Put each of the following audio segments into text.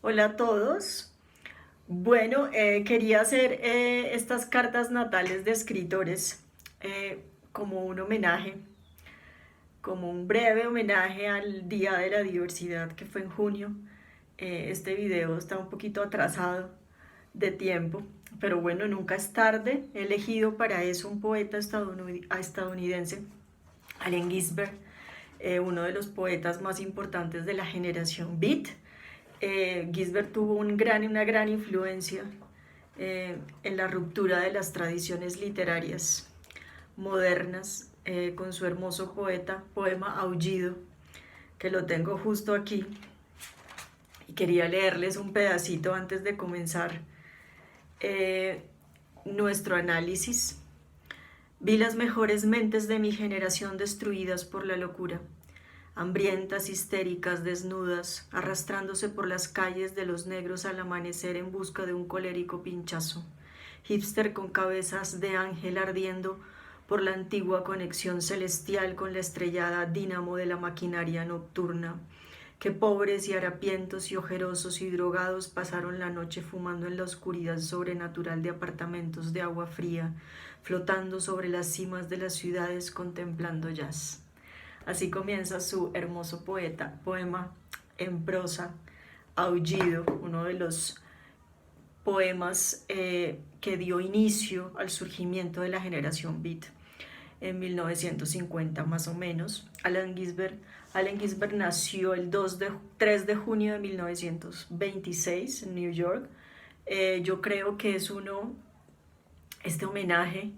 Hola a todos. Bueno, quería hacer estas cartas natales de escritores como un homenaje, como un breve homenaje al Día de la Diversidad que fue en junio. Este video está un poquito atrasado de tiempo, pero bueno, nunca es tarde. He elegido para eso un poeta estadounidense, Allen Ginsberg, uno de los poetas más importantes de la generación Beat. Gisbert tuvo una gran influencia en la ruptura de las tradiciones literarias modernas con su hermoso poema Aullido, que lo tengo justo aquí y quería leerles un pedacito antes de comenzar eh, nuestro análisis. Vi las mejores mentes de mi generación destruidas por la locura, hambrientas, histéricas, desnudas, arrastrándose por las calles de los negros al amanecer en busca de un colérico pinchazo. Hipster con cabezas de ángel ardiendo por la antigua conexión celestial con la estrellada dínamo de la maquinaria nocturna. Que pobres y harapientos y ojerosos y drogados pasaron la noche fumando en la oscuridad sobrenatural de apartamentos de agua fría, flotando sobre las cimas de las ciudades contemplando jazz. Así comienza su hermoso poema en prosa, Aullido, uno de los poemas que dio inicio al surgimiento de la generación Beat en 1950 más o menos. Allen Ginsberg nació el 3 de junio de 1926 en New York. Yo creo que este homenaje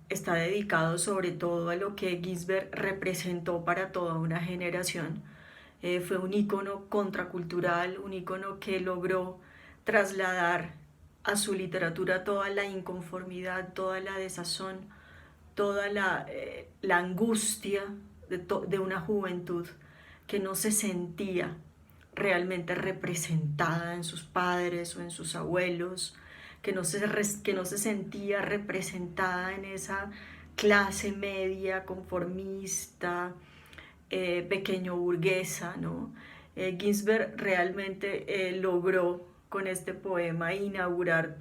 está dedicado sobre todo a lo que Ginsberg representó para toda una generación. Fue un ícono contracultural, un ícono que logró trasladar a su literatura toda la inconformidad, toda la desazón, toda la angustia de una juventud que no se sentía realmente representada en sus padres o en sus abuelos, que no se sentía representada en esa clase media, conformista, pequeño burguesa, ¿no? Ginsberg realmente logró con este poema inaugurar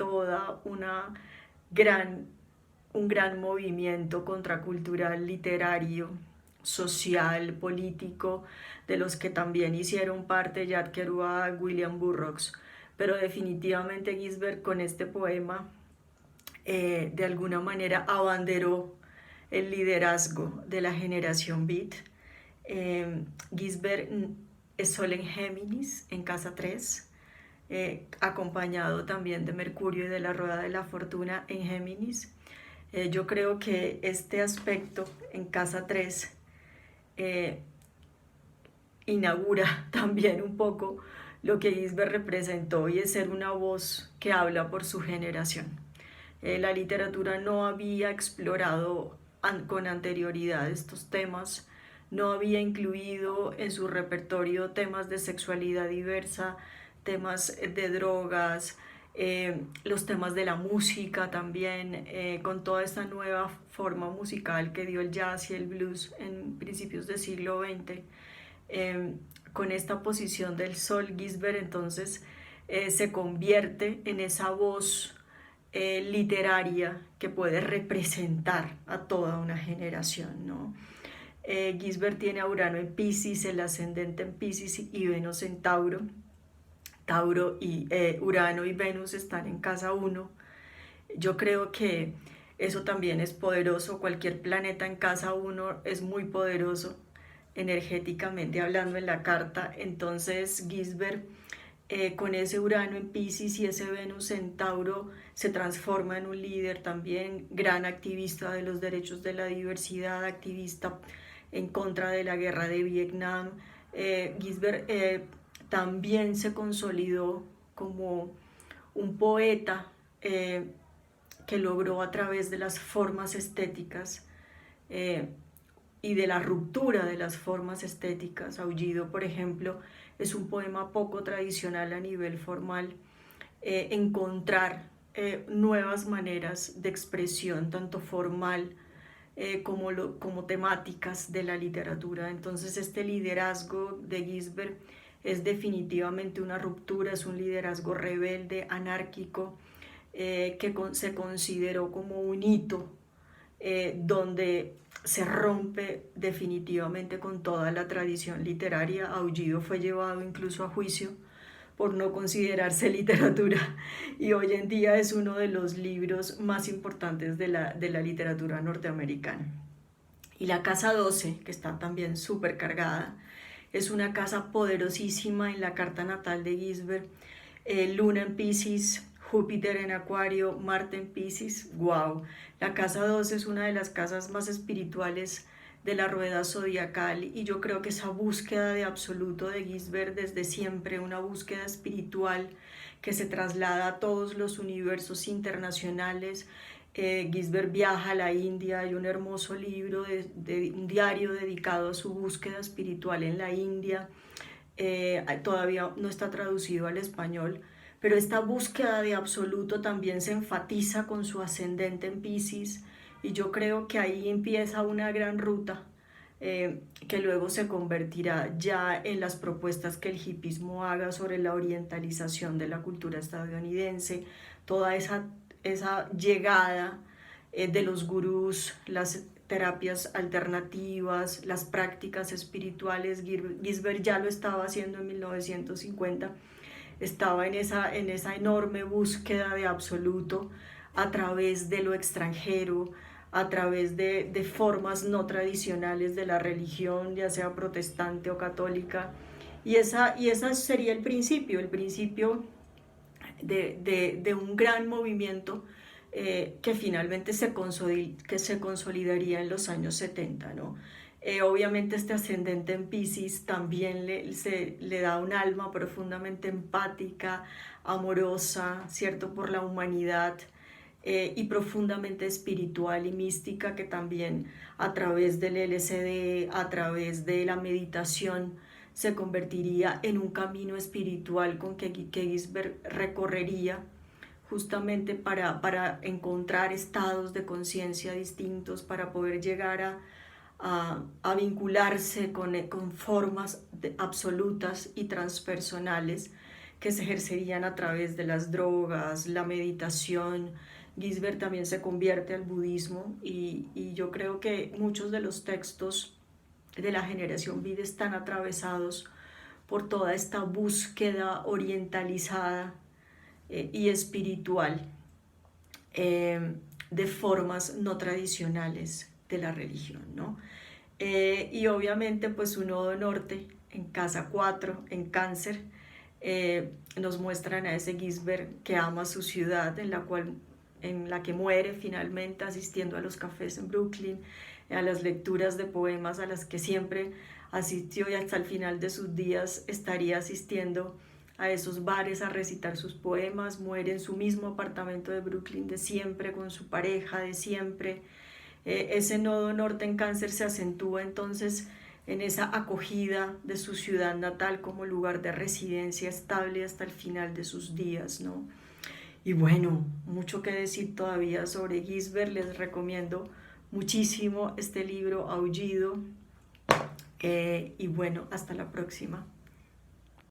gran, un gran movimiento contracultural, literario, social, político, de los que también hicieron parte Jack Kerouac, William Burroughs. Pero definitivamente Ginsberg con este poema de alguna manera abanderó el liderazgo de la generación Beat. Gisbert es Sol en Géminis, en casa 3, acompañado también de Mercurio y de la Rueda de la Fortuna en Géminis. Yo creo que este aspecto en casa 3 eh, inaugura también un poco lo que Gisbert representó y es ser una voz que habla por su generación. La literatura no había explorado con anterioridad estos temas, no había incluido en su repertorio temas de sexualidad diversa, temas de drogas, los temas de la música también, con toda esta nueva forma musical que dio el jazz y el blues en principios del siglo XX. Con esta posición del sol, Gisbert entonces se convierte en esa voz literaria que puede representar a toda una generación, ¿no? Gisbert tiene a Urano en Pisces, el ascendente en Pisces y Venus en Tauro. Urano y Venus están en casa 1. Yo creo que eso también es poderoso. Cualquier planeta en casa 1 es muy poderoso energéticamente hablando en la carta. Entonces Gisbert con ese Urano en Pisces y ese Venus en Tauro se transforma en un líder también, gran activista de los derechos de la diversidad, activista en contra de la guerra de Vietnam. Gisbert también se consolidó como un poeta que logró a través de las formas estéticas y de la ruptura de las formas estéticas. Aullido, por ejemplo, es un poema poco tradicional a nivel formal. Encontrar nuevas maneras de expresión, tanto formal como temáticas de la literatura. Entonces este liderazgo de Gisbert es definitivamente una ruptura, es un liderazgo rebelde, anárquico, se consideró como un hito, donde se rompe definitivamente con toda la tradición literaria. Aullido fue llevado incluso a juicio por no considerarse literatura, y hoy en día es uno de los libros más importantes de la literatura norteamericana. Y la casa 12, que está también súper cargada, es una casa poderosísima en la carta natal de Gisbert. Luna en Piscis, Júpiter en Acuario, Marte en Piscis. Wow, la casa 12 es una de las casas más espirituales de la rueda zodiacal, y yo creo que esa búsqueda de absoluto de Gisbert desde siempre, una búsqueda espiritual que se traslada a todos los universos internacionales. Gisbert viaja a la India, hay un hermoso libro, un diario dedicado a su búsqueda espiritual en la India. Todavía no está traducido al español, pero esta búsqueda de absoluto también se enfatiza con su ascendente en Piscis, y yo creo que ahí empieza una gran ruta, que luego se convertirá ya en las propuestas que el hipismo haga sobre la orientalización de la cultura estadounidense, toda esa llegada de los gurús, las terapias alternativas, las prácticas espirituales. Gisbert ya lo estaba haciendo en 1950, estaba en esa enorme búsqueda de absoluto a través de lo extranjero, a través de formas no tradicionales de la religión, ya sea protestante o católica, y esa sería el principio de un gran movimiento, que finalmente se consolidaría en los años 70, ¿no? Obviamente este ascendente en Piscis también le da un alma profundamente empática, amorosa, ¿cierto?, por la humanidad, y profundamente espiritual y mística, que también a través del LSD, a través de la meditación, se convertiría en un camino espiritual con que Gisbert recorrería justamente para encontrar estados de conciencia distintos, para poder llegar a vincularse con formas absolutas y transpersonales que se ejercerían a través de las drogas, la meditación. Gisbert también se convierte al budismo, y yo creo que muchos de los textos de la generación Beat están atravesados por toda esta búsqueda orientalizada, y espiritual, de formas no tradicionales de la religión, ¿no? Y obviamente pues su nodo norte en casa 4, en Cáncer, nos muestran a ese Gisbert que ama su ciudad, en la que muere finalmente asistiendo a los cafés en Brooklyn, a las lecturas de poemas a las que siempre asistió, y hasta el final de sus días estaría asistiendo a esos bares a recitar sus poemas. Muere en su mismo apartamento de Brooklyn de siempre, con su pareja de siempre. Ese nodo norte en Cáncer se acentúa entonces en esa acogida de su ciudad natal como lugar de residencia estable hasta el final de sus días, ¿no? Y bueno, mucho que decir todavía sobre Gisbert. Les recomiendo muchísimo este libro, Aullido, y bueno, hasta la próxima.